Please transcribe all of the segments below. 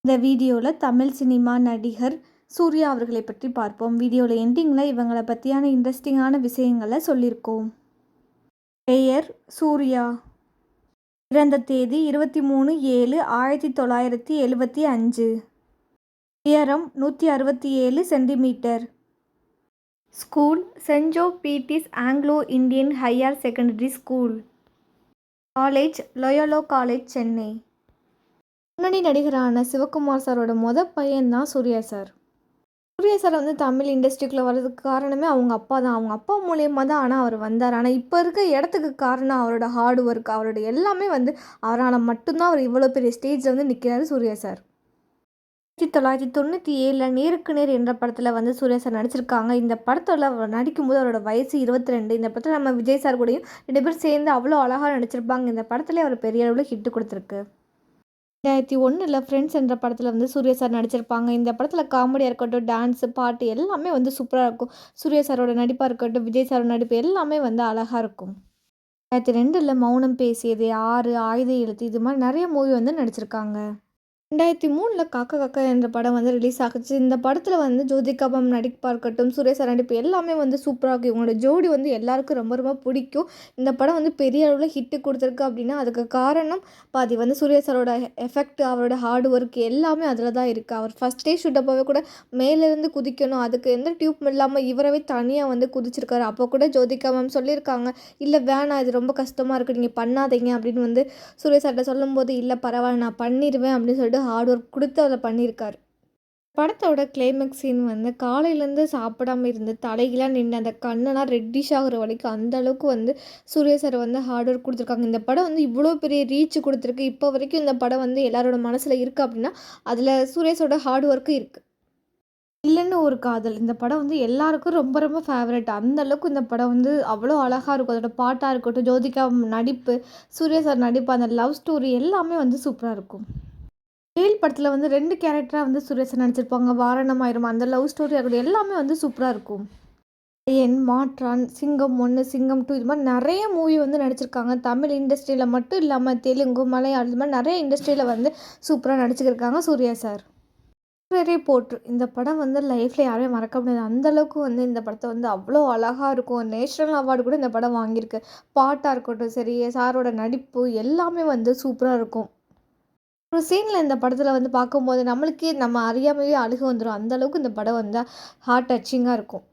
இந்த வீடியோவில் தமிழ் சினிமா நடிகர் சூர்யா அவர்களை பற்றி பார்ப்போம். வீடியோவில் எண்டிங்கில் இவங்களை பற்றியான இன்ட்ரெஸ்டிங்கான விஷயங்களை சொல்லியிருக்கோம். பெயர் சூர்யா. பிறந்த தேதி 23/7/1975. உயரம் 167 சென்டிமீட்டர். ஸ்கூல் சென்ட் ஜோ Bede's Anglo Indian higher secondary school. College Loyola college, Chennai. முன்னணி நடிகரான சிவகுமார் சாரோட பையன் தான் சூர்யா சார். சூர்யா சார் தமிழ் இண்டஸ்ட்ரிக்குள்ளே வர்றதுக்கு காரணமே அவங்க அப்பா தான். அவங்க அப்பா மூலியமாக தான் அவர் வந்தார். ஆனால் இப்போ இருக்க இடத்துக்கு காரணம் அவரோட ஹார்ட் ஒர்க், அவரோட எல்லாமே அவரால் மட்டும்தான் அவர் இவ்வளோ பெரிய ஸ்டேஜில் நிற்கிறாரு சூர்யா சார். 1997 நேருக்கு நேர் என்ற படத்தில் சூர்யா சார் நடிச்சிருக்காங்க. இந்த படத்தில் அவர் நடிக்கும்போது அவரோட வயசு 22. இந்த படத்தில் நம்ம விஜய் சார் கூடயும் 2 பேர் சேர்ந்து அவ்வளோ அழகாக நடிச்சிருப்பாங்க. இந்த படத்துலேயே அவர் பெரிய அளவில் ஹிட்டு கொடுத்துருக்கு. 2001 ஃப்ரெண்ட்ஸ் என்ற படத்தில் சூர்யா சார் நடிச்சிருப்பாங்க. இந்த படத்தில் காமெடியாக இருக்கட்டும், டான்ஸு, பாட்டு எல்லாமே சூப்பராக இருக்கும். சூர்யா சாரோட நடிப்பாக இருக்கட்டும், விஜய் சாரோட நடிப்பு எல்லாமே அழகாக இருக்கும். 2002 மௌனம் பேசியது, 6, ஆயுத எழுத்து, இது மாதிரி நிறைய மூவி நடிச்சிருக்காங்க. 2003 காக்கா காக்கா என்ற படம் ரிலீஸ் ஆகுச்சு. இந்த படத்தில் ஜோதிகா மேம் நடிப்பாக இருக்கட்டும், சூர்யா சார் நடிப்பு எல்லாமே சூப்பராக இருக்கும். இவங்களோட ஜோடி எல்லாருக்கும் ரொம்ப ரொம்ப பிடிக்கும். இந்த படம் பெரிய அளவில் ஹிட்டு கொடுத்துருக்கு அப்படின்னா அதுக்கு காரணம் பாதி சூர்யா சாரோட எஃபெக்ட், அவரோட ஹார்ட் ஒர்க் எல்லாமே அதில் தான் இருக்குது. அவர் ஃபஸ்ட்டே ஷூட்டப்போவே கூட மேலேருந்து குதிக்கணும், அதுக்கு எந்த டியூப் இல்லாமல் இவரவே தனியாக குதிச்சிருக்காரு. அப்போ கூட ஜோதிகா மேம் சொல்லியிருக்காங்க, இல்லை வேணாம், இது ரொம்ப கஷ்டமாக இருக்குது, நீங்கள் பண்ணாதீங்க அப்படின்னு சூர்யா சார்கிட்ட சொல்லும்போது, இல்லை பரவாயில்ல நான் பண்ணிடுவேன் அப்படின்னு சொல்லிட்டு ஹார்ட் ஒர்க் கொடுத்து அதை பண்ணியிருக்காரு. படத்தோட கிளைமேக்ஸ் சீன் காலையிலேருந்து சாப்பிடாம இருந்து தலைகளாக நின்று அந்த கண்ணெல்லாம் ரெட்டிஷ் ஆகிற வரைக்கும் அந்தளவுக்கு சூர்யா சார் ஹார்ட் ஒர்க் கொடுத்துருக்காங்க. இந்த படம் இவ்வளோ பெரிய ரீச் கொடுத்துருக்கு. இப்போ வரைக்கும் இந்த படம் எல்லாரோட மனசில் இருக்குது அப்படின்னா அதில் சூர்யாஸோட ஹார்ட் ஒர்க்கு இருக்குது. இல்லைன்னு ஒரு காதல், இந்த படம் எல்லாருக்கும் ரொம்ப ரொம்ப ஃபேவரட். அந்தளவுக்கு இந்த படம் அவ்வளோ அழகாக இருக்கும். அதோட பாட்டாக இருக்கட்டும், ஜோதிகா நடிப்பு, சூர்யா சார் நடிப்பு, அந்த லவ் ஸ்டோரி எல்லாமே சூப்பராக இருக்கும். வேல் படத்தில் 2 கேரக்டராக சூர்யா சார் நடிச்சிருப்பாங்க. வாரணமாயிரம், அந்த லவ் ஸ்டோரி இருக்கட்டும் எல்லாமே சூப்பராக இருக்கும். என் மாற்றான், சிங்கம் 1, சிங்கம் 2, இது மாதிரி நிறைய மூவி நடிச்சிருக்காங்க. தமிழ் இண்டஸ்ட்ரியில் மட்டும் இல்லாமல் தெலுங்கு, மலையாளம், இது மாதிரி நிறைய இண்டஸ்ட்ரியில் சூப்பராக நடிச்சிருக்காங்க சூர்யா சார். போற்று, இந்த படம் லைஃப்பில் யாரையும் மறக்க முடியாது. அந்தளவுக்கு இந்த படத்தை அவ்வளோ அழகாக இருக்கும். நேஷ்னல் அவார்டு கூட இந்த படம் வாங்கியிருக்கு. பாட்டாக இருக்கட்டும் சரி, சாரோட நடிப்பு எல்லாமே சூப்பராக இருக்கும். ஒரு சீனில் இந்த படத்தில் பார்க்கும்போது நம்மளுக்கே நம்ம அறியாமையே அழுக வந்துடும். அந்தளவுக்கு இந்த படம் ஹார்ட் டச்சிங்காக இருக்கும்.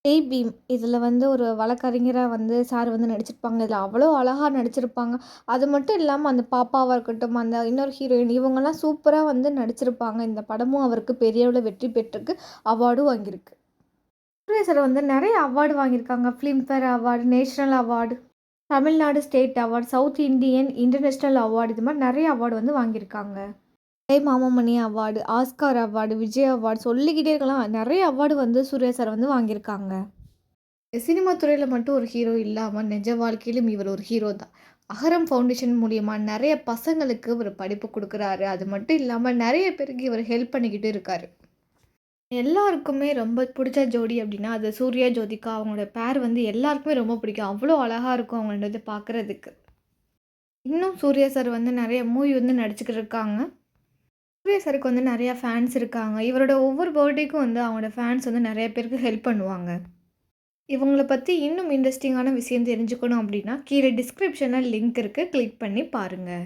ஜெய் பீம், இதில் ஒரு வழக்கறிஞராக சார் நடிச்சிருப்பாங்க. இதில் அவ்வளோ அழகாக நடிச்சிருப்பாங்க. அது மட்டும் இல்லாமல் அந்த பாப்பாவாக இருக்கட்டும், அந்த இன்னொரு ஹீரோயின், இவங்கெல்லாம் சூப்பராக நடிச்சிருப்பாங்க. இந்த படமும் அவருக்கு பெரிய அளவில் வெற்றி பெற்றிருக்கு, அவார்டும் வாங்கியிருக்கு. சூர்யா சார் நிறைய அவார்டு வாங்கியிருக்காங்க. Filmfare award, national award, Tamil Nadu state award, south Indian international award, இது மாதிரி நிறைய அவார்டு வாங்கியிருக்காங்க. மாமமணி award, Oscar award, Vijay award, சொல்லிக்கிட்டே இருக்கலாம். நிறைய அவார்டு சூர்யா சார் வாங்கியிருக்காங்க. சினிமா துறையில் மட்டும் ஒரு ஹீரோ இல்லாமல் நிஜ வாழ்க்கையிலும் இவர் ஒரு ஹீரோ தான். அகரம் ஃபவுண்டேஷன் மூலியமாக நிறைய பசங்களுக்கு ஒரு படிப்பு கொடுக்குறாரு. அது மட்டும் இல்லாமல் நிறைய பேருக்கு இவர் ஹெல்ப் பண்ணிக்கிட்டு இருக்காரு. எல்லாருக்குமே ரொம்ப பிடிச்ச ஜோடி அப்படின்னா அது சூர்யா ஜோதிகா. அவங்களோட பேர் எல்லாருக்குமே ரொம்ப பிடிக்கும். அவ்வளோ அழகாக இருக்கும் அவங்களோட பார்க்குறதுக்கு. இன்னும் சூர்யா சார் நிறைய மூவி நடிச்சுக்கிட்டு இருக்காங்க. சூர்யா சாருக்கு நிறையா ஃபேன்ஸ் இருக்காங்க. இவரோட ஒவ்வொரு பர்த்டேக்கும் அவங்களோட ஃபேன்ஸ் நிறைய பேருக்கு ஹெல்ப் பண்ணுவாங்க. இவங்கள பற்றி இன்னும் இன்ட்ரெஸ்டிங்கான விஷயம் தெரிஞ்சுக்கணும் அப்படின்னா கீழே டிஸ்கிரிப்ஷனில் லிங்க் இருக்குது, கிளிக் பண்ணி பாருங்கள்.